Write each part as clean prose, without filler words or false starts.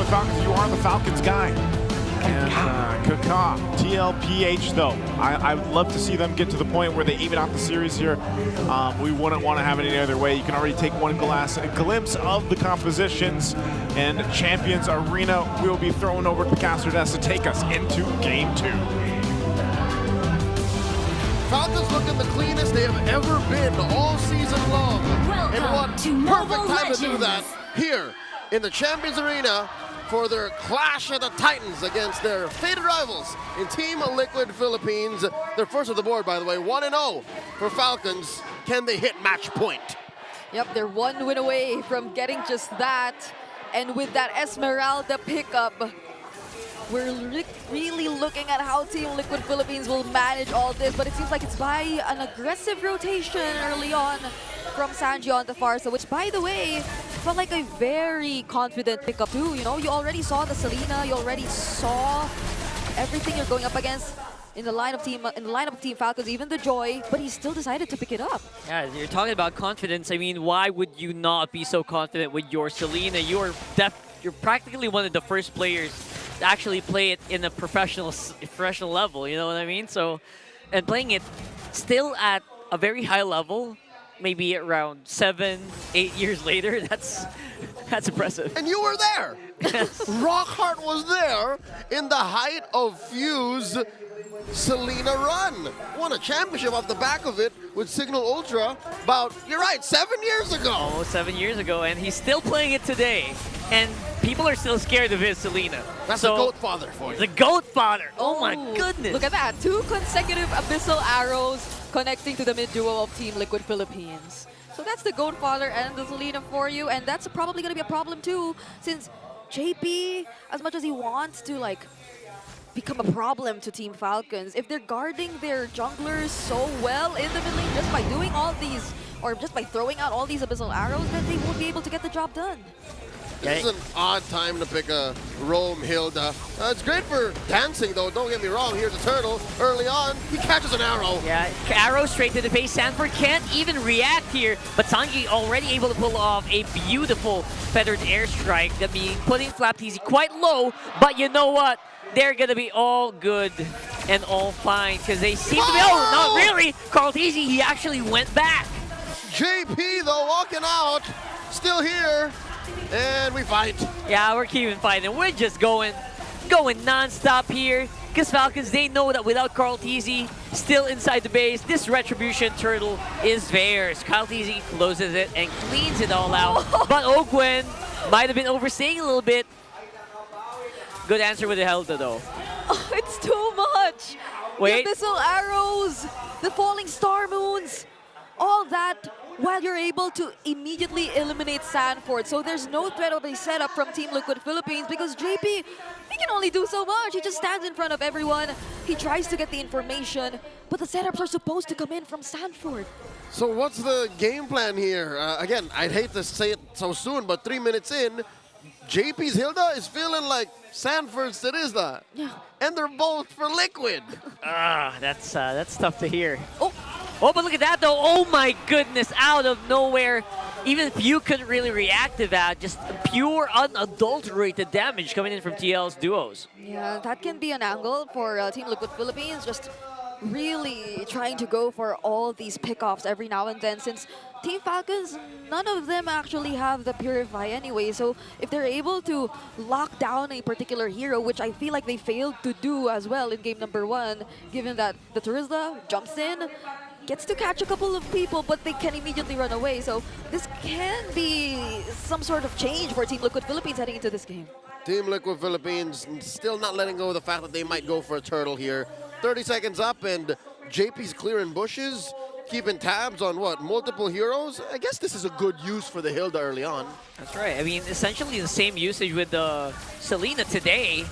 Falcons, you are the Falcons guy. And Kaka, Tlph though, I would love to see them get to the point where they even out the series here. We wouldn't want to have it any other way. You can already take one glimpse of the compositions, and Champions Arena will be thrown over to the caster desk to take us into Game 2. Falcons looking the cleanest they have ever been all season long. And what perfect time to do that here in the Champions Arena for their clash of the Titans against their faded rivals in Team Liquid Philippines. They're first of the board, by the way, 1-0 for Falcons. Can they hit match point? Yep, they're one win away from getting just that. And with that Esmeralda pickup, we're really looking at how Team Liquid Philippines will manage all this, but it seems like it's by an aggressive rotation early on from Sanji on the Farsa, which, by the way, felt like a very confident pickup too. You know, you already saw the Selena, you already saw everything you're going up against in the lineup of Team Falcons, even the Joy, but he still decided to pick it up. Yeah, you're talking about confidence. I mean, why would you not be so confident with your Selena? You're practically one of the first players to actually play it in a professional level, you know what I mean? So, and playing it still at a very high level, maybe around 7-8 years later, that's impressive. And you were there. Yes. Rockhart was there in the height of Fuse Selena run. Won a championship off the back of it with Signal Ultra about, you're right, 7 years ago. Almost 7 years ago, and he's still playing it today. And people are still scared of his Selena. That's the GOAT father for you. The GOAT father. Oh my goodness. Look at that. 2 consecutive Abyssal Arrows connecting to the mid-duo of Team Liquid Philippines. So that's the GOAT father and the Selena for you. And that's probably going to be a problem too, since JP, as much as he wants to like become a problem to Team Falcons, if they're guarding their junglers so well in the mid lane just by doing all these, or just by throwing out all these Abyssal Arrows, then they won't be able to get the job done. This is an odd time to pick a roam Hilda. It's great for dancing, though. Don't get me wrong. Here's a turtle. Early on, he catches an arrow. Yeah, arrow straight to the face. Sanford can't even react here, but Sanji already able to pull off a beautiful feathered airstrike. That being putting MplPh quite low, but you know what? They're gonna be all good and all fine because they seem to be. Oh, not really. Tlph, he actually went back. JP though walking out, still here. And we fight. Yeah, we're keeping fighting. We're just going non-stop here. Because Falcons, they know that without Tlph still inside the base, this Retribution Turtle is theirs. Tlph closes it and cleans it all out. But Ogwen might have been overstaying a little bit. Good answer with the Helda, though. Oh, it's too much. Wait. The Abyssal Arrows, the Falling Star Moons, all that, while you're able to immediately eliminate Sanford. So there's no threat of a setup from Team Liquid Philippines because JP, he can only do so much. He just stands in front of everyone. He tries to get the information, but the setups are supposed to come in from Sanford. So what's the game plan here? Again, I'd hate to say it so soon, but 3 minutes in, JP's Hilda is feeling like Sanford's Terizla. Yeah. And they're both for Liquid. That's tough to hear. Oh, but look at that, though. Oh, my goodness. Out of nowhere. Even if you couldn't really react to that, just pure, unadulterated damage coming in from TL's duos. Yeah, that can be an angle for Team Liquid Philippines. Just really trying to go for all these pickoffs every now and then, since Team Falcons, none of them actually have the Purify anyway. So if they're able to lock down a particular hero, which I feel like they failed to do as well in game number 1, given that the Terizla jumps in, gets to catch a couple of people, but they can immediately run away. So this can be some sort of change for Team Liquid Philippines heading into this game. Team Liquid Philippines still not letting go of the fact that they might go for a turtle here. 30 seconds up and JP's clearing bushes, keeping tabs on what, multiple heroes? I guess this is a good use for the Hilda early on. That's right. I mean, essentially the same usage with the Selena today.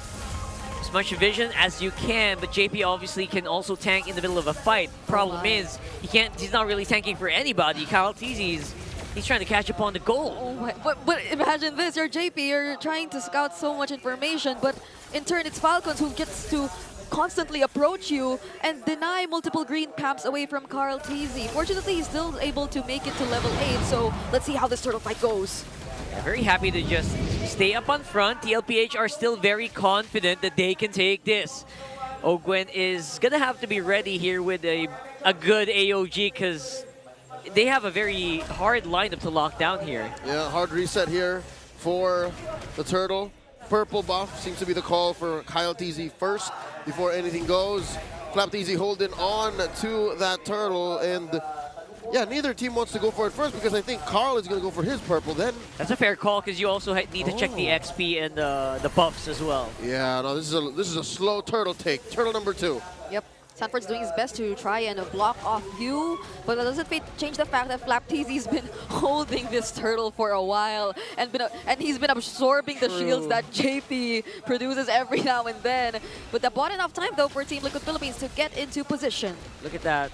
As much vision as you can, but JP obviously can also tank in the middle of a fight. Problem is, he's not really tanking for anybody. Tlph, he's trying to catch up on the goal. Oh my, but imagine this, you're JP, you're trying to scout so much information, but in turn it's Falcons who gets to constantly approach you and deny multiple green pamps away from Tlph. Fortunately, he's still able to make it to level 8, so let's see how this turtle fight goes. Yeah, very happy to just stay up on front. Tlph are still very confident that they can take this. Ogwen is gonna have to be ready here with a good AOG because they have a very hard lineup to lock down here. Yeah, hard reset here for the Turtle. Purple buff seems to be the call for Tlph first before anything goes. Tlph holding on to that Turtle, and yeah, neither team wants to go for it first because I think Carl is going to go for his purple then. That's a fair call because you also need to check the XP and the buffs as well. Yeah, no, this is a slow Turtle take. Turtle number 2. Yep. Sanford's doing his best to try and block off you, but that doesn't change the fact that tlp's been holding this Turtle for a while and he's been absorbing the shields that JP produces every now and then. But that bought enough time though for Team Liquid Philippines to get into position. Look at that.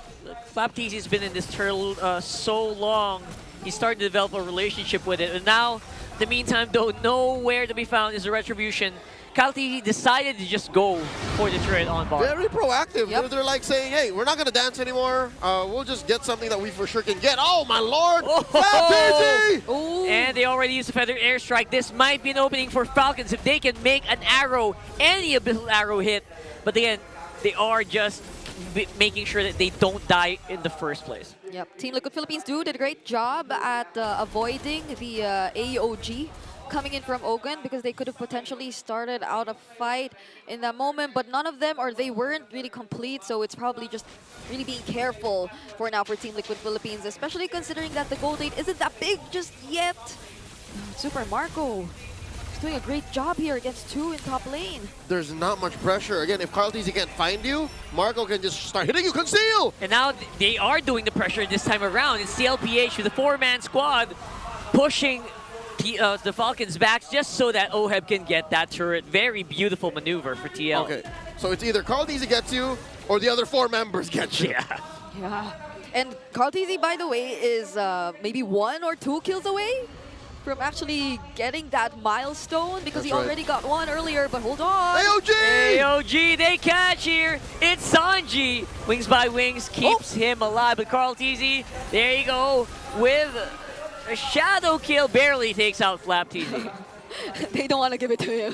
tlp's been in this Turtle so long. He started to develop a relationship with it, and now, in the meantime, though, nowhere to be found is a Retribution. Tlph decided to just go for the turret on bar. Very proactive. Yep. They're like saying, hey, we're not going to dance anymore. We'll just get something that we for sure can get. Oh, my lord! tlph! Ooh. And they already used the Feather Airstrike. This might be an opening for Falcons if they can make an arrow, any Abyssal arrow hit. But again, they are just making sure that they don't die in the first place. Yep. Team Liquid Philippines did a great job at avoiding the AOG coming in from Ogwen because they could have potentially started out a fight in that moment, but none of them, or they weren't really complete, so it's probably just really being careful for now for Team Liquid Philippines, especially considering that the gold lead isn't that big just yet. Super Marco is doing a great job here against 2 in top lane. There's not much pressure. Again, if Tlph can't find you, Marco can just start hitting you. Conceal! And now they are doing the pressure this time around. It's Tlph with a 4-man squad pushing the Falcons back just so that Oheb can get that turret. Very beautiful maneuver for TL. Okay, so it's either Tlph gets you or the other 4 members get you. Yeah. Yeah. And tlph, by the way, is maybe 1 or 2 kills away from actually getting that milestone because That's he right. already got 1 earlier, but hold on. AOG! AOG, they catch here. It's Sanji. Wings by Wings keeps him alive. But Tlph, there you go, with a shadow kill, barely takes out tlph. They don't want to give it to him.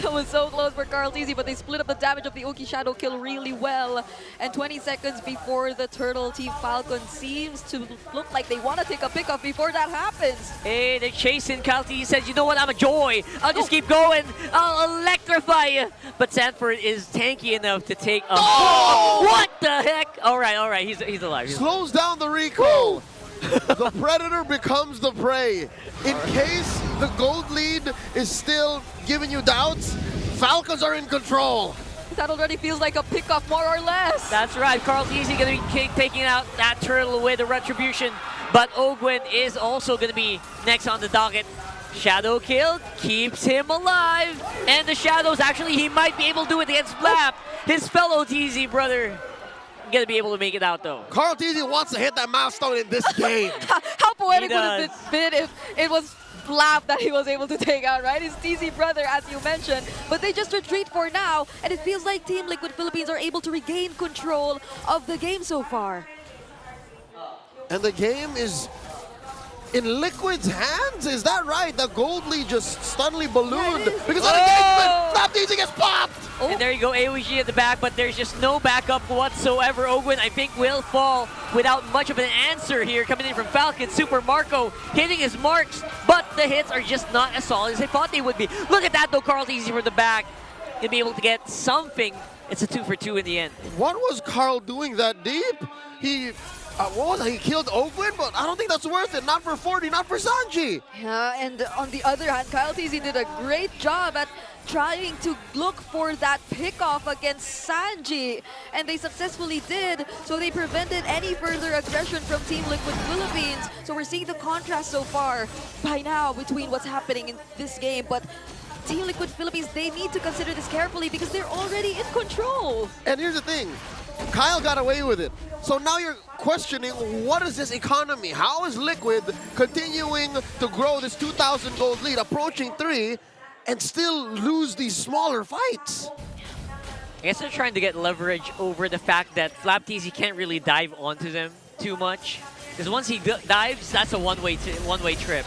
That was so close for Tlph, but they split up the damage of the Uki Shadow kill really well. And 20 seconds before the Turtle, Team Falcon seems to look like they want to take a pickoff before that happens. Hey, they're chasing. Tlph says, you know what, I'm a joy. I'll just keep going. I'll electrify you. But Sanford is tanky enough to take a... Oh! What the heck? All right, he's alive. Slows down the recoil. The predator becomes the prey. In case the gold lead is still giving you doubts, Falcons are in control. That already feels like a pickoff, more or less. That's right. Tlph going to be taking out that Turtle with a Retribution. But Ogwen is also going to be next on the docket. Shadow kill keeps him alive. And the Shadows, actually, he might be able to do it against Flap, his fellow TZ brother. Gonna be able to make it out though. Tlph wants to hit that milestone in this game. How poetic He would it does. have been if it was Flap that he was able to take out, right? His TZ brother, as you mentioned. But they just retreat for now, and it feels like Team Liquid Philippines are able to regain control of the game so far. And the game is in Liquid's hands? Is that right? The gold lead just suddenly ballooned Yeah, it is. because of engagement. tlph gets popped. Oh. And there you go, AOG at the back, but there's just no backup whatsoever. Ogwen, I think, will fall without much of an answer here. Coming in from Falcon, Super Marco hitting his marks, but the hits are just not as solid as I thought they would be. Look at that though, Tlph from the back. He'll be able to get something. It's a 2 for 2 in the end. What was Carl doing that deep? He what was that? He killed Ogwen, but I don't think that's worth it. Not for 40, not for Sanji. Yeah, and on the other hand, Tlph did a great job at trying to look for that pickoff against Sanji, and they successfully did, so they prevented any further aggression from Team Liquid Philippines. So we're seeing the contrast so far by now between what's happening in this game, but Team Liquid Philippines, they need to consider this carefully because they're already in control. And here's the thing. Kyle got away with it. So now you're questioning, what is this economy? How is Liquid continuing to grow this 2,000 gold lead, approaching 3, and still lose these smaller fights? I guess they're trying to get leverage over the fact that tlph can't really dive onto them too much. Because once he dives, that's a one-way trip.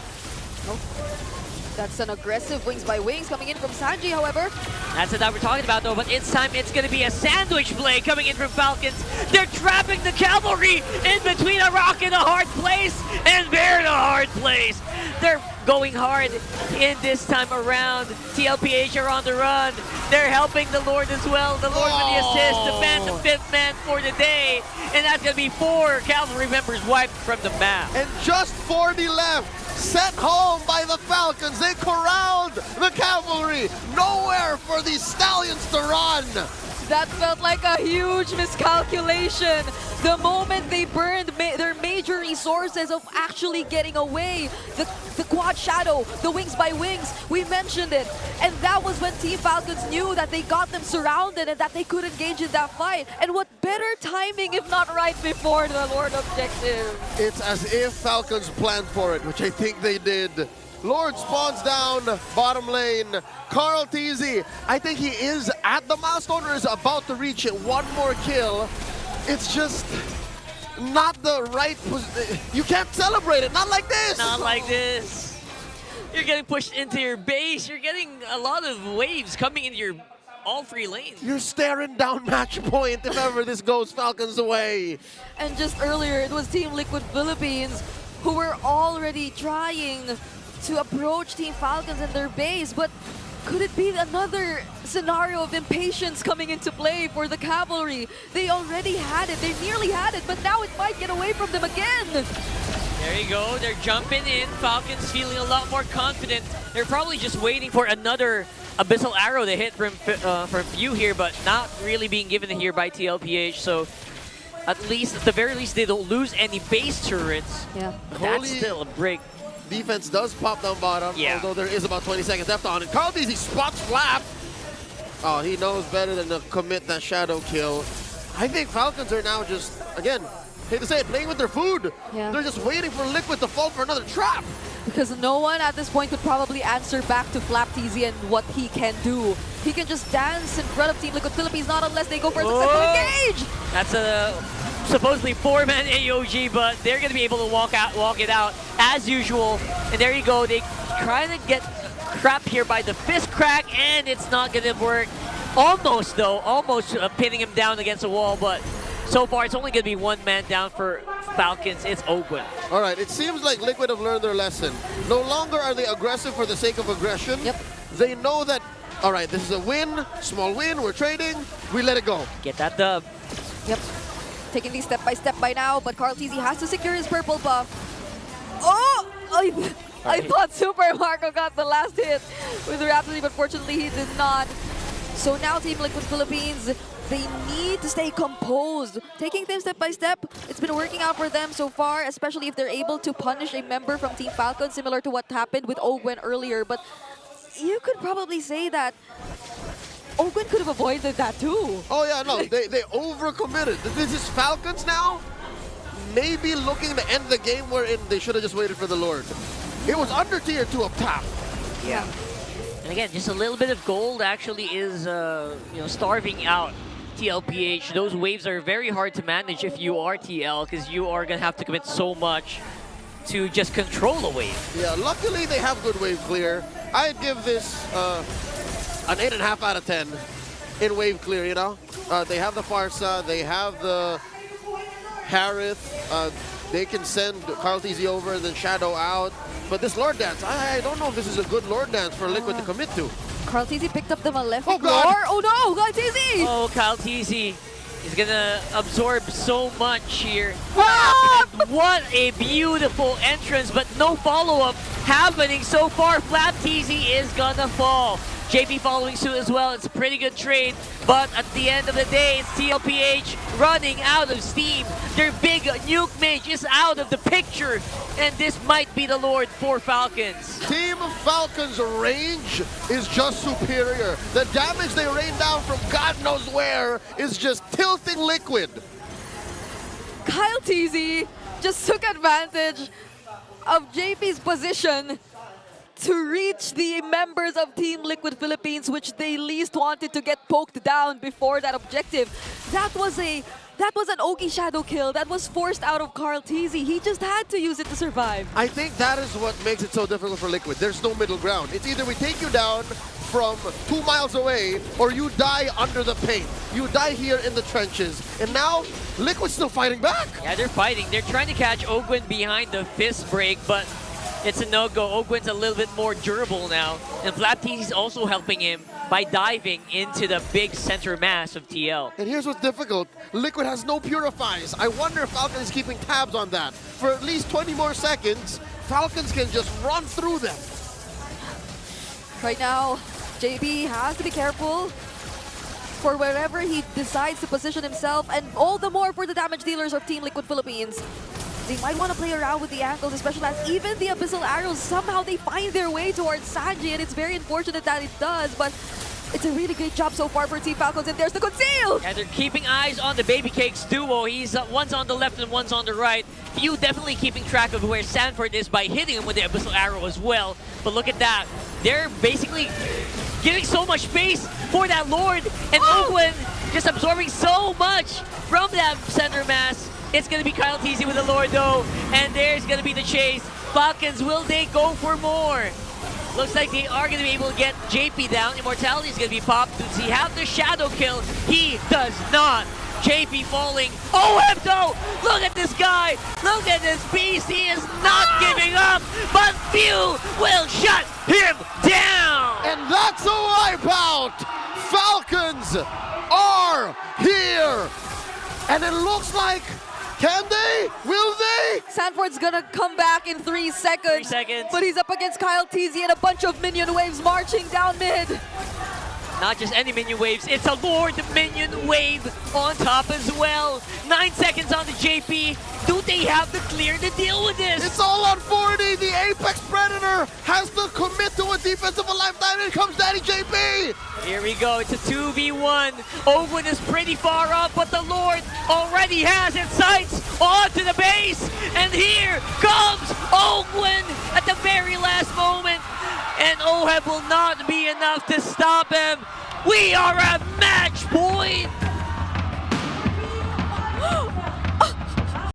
That's an aggressive wings by wings coming in from Sanji, however. That's what we're talking about, though. But this time, it's going to be a sandwich play coming in from Falcons. They're trapping the cavalry in between a rock and a hard place, and they're in a hard place. They're going hard in this time around. Tlph are on the run. They're helping the Lord as well. The Lord with the assist, the man, the fifth man for the day. And that's going to be 4 cavalry members wiped from the map. And just 40 left. Sent home by the Falcons. They corralled the cavalry. Nowhere for these stallions to run. That felt like a huge miscalculation. The moment they burned their major resources of actually getting away, the quad shadow, the wings by wings, we mentioned it. And that was when Team Falcons knew that they got them surrounded and that they could engage in that fight. And what better timing if not right before the Lord objective? It's as if Falcons planned for it, which I think they did. Lord spawns down bottom lane. Tlph, I think he is at the milestone or is about to reach it. One more kill. It's just not the right position. You can't celebrate it, not like this. Not like this. You're getting pushed into your base. You're getting a lot of waves coming into your all 3 lanes. You're staring down match point if ever this goes Falcons away. And just earlier, it was Team Liquid Philippines who were already trying to approach Team Falcons in their base, but could it be another scenario of impatience coming into play for the cavalry? They already had it, they nearly had it, but now it might get away from them again. There you go, they're jumping in. Falcons feeling a lot more confident. They're probably just waiting for another Abyssal Arrow to hit from Few here, but not really being given here by Tlph, so at the very least, they don't lose any base turrets. Yeah. That's still a break. Defense does pop down bottom, although there is about 20 seconds left on it. Tlph, he spots Flap. Oh, he knows better than to commit that shadow kill. I think Falcons are now just, again, hate to say it, playing with their food. Yeah. They're just waiting for Liquid to fall for another trap. Because no one at this point could probably answer back to tlph and what he can do. He can just dance in front of Team Liquid Philippines, not unless they go for a successful engage. That's a supposedly 4-man AOG, but they're going to be able to walk it out as usual. And there you go. They try to get trapped here by the fist crack, and it's not going to work. Almost, though. Almost pinning him down against a wall, but so far it's only going to be 1 man down for Falcons. It's Ogwen. All right, it seems like Liquid have learned their lesson. No longer are they aggressive for the sake of aggression. Yep. They know that, all right, this is a win, small win, we're trading, we let it go. Get that dub. Yep. Taking these step by step by now, but Tlph has to secure his purple buff. Oh! I thought Super Marco got the last hit with Rhapsody, but fortunately he did not. So now Team Liquid Philippines, they need to stay composed. Taking things step by step, it's been working out for them so far, especially if they're able to punish a member from Team Falcon, similar to what happened with Ogwen earlier. But you could probably say that Ogwen could have avoided that too. Oh yeah, no, they overcommitted. This is Falcons now, maybe looking to end the game wherein they should have just waited for the Lord. It was under tier 2 up top. Yeah. And again, just a little bit of gold actually is starving out Tlph. Those waves are very hard to manage if you are TL, because you are going to have to commit so much to just control a wave. Yeah, luckily they have good wave clear. I'd give this an 8.5 out of 10 in wave clear, you know? They have the Farsa, they have the Harith, they can send Tlph over and then Shadow out. But this Lord Dance, I don't know if this is a good Lord Dance for Liquid to commit to. Tlph picked up the Malefic God. Roar. Oh no, Tlph! Oh, Tlph is going to absorb so much here. And what a beautiful entrance, but no follow-up happening so far. tlph is going to fall. JP following suit as well. It's a pretty good trade, but at the end of the day, it's Tlph running out of steam. Their big nuke mage is out of the picture, and this might be the Lord for Falcons. Team Falcons' range is just superior. The damage they rain down from God knows where is just tilting Liquid. Tlph just took advantage of JP's position to reach the members of Team Liquid Philippines, which they least wanted to get poked down before that objective. That was a That was an Oki shadow kill that was forced out of Tlph. He just had to use it to survive. I think that is what makes it so difficult for Liquid. There's no middle ground. It's either we take you down from 2 miles away or you die under the paint. You die here in the trenches. And now, Liquid's still fighting back. Yeah, they're fighting. They're trying to catch Ogwin behind the fist break, but it's a no-go. Ogwin's a little bit more durable now. And MplPh is also helping him by diving into the big center mass of TL. And here's what's difficult. Liquid has no purifies. I wonder if Falcon is keeping tabs on that. For at least 20 more seconds, Falcons can just run through them. Right now, JB has to be careful for wherever he decides to position himself, and all the more for the damage dealers of Team Liquid Philippines. They might want to play around with the angles, especially as even the Abyssal Arrows, somehow they find their way towards Sanji, and it's very unfortunate that it does, but it's a really great job so far for Team Falcons, and there's the conceal! Yeah, they're keeping eyes on the Baby Cakes duo. He's one's on the left and one's on the right. Few definitely keeping track of where Sanford is by hitting him with the Abyssal Arrow as well. But look at that. They're basically giving so much space for that Lord, and Ogwin just absorbing so much from that center mass. It's going to be Tlph with the Lord though, and there's going to be the chase. Falcons, will they go for more? Looks like they are going to be able to get JP down. Immortality is going to be popped. Does he have the shadow kill? He does not. JP falling. OM though! Look at this guy! Look at this beast! He is not giving up, but few will shut him down! And that's a wipeout! Falcons are here! And it looks like, can they? Will they? Sanford's gonna come back in 3 seconds. 3 seconds. But he's up against Tlph and a bunch of minion waves marching down mid. Not just any minion waves, it's a Lord minion wave on top as well. 9 seconds on the JP. Do they have the clear to deal with this? It's all on 40. The Apex Predator has to commit to a defense of a lifetime. Here comes Daddy JP. Here we go, it's a 2v1. Ogwin is pretty far up, but the Lord already has its sights onto the base. And here comes Ogwin at the very last moment. And OHEB will not be enough to stop him. We are at match point.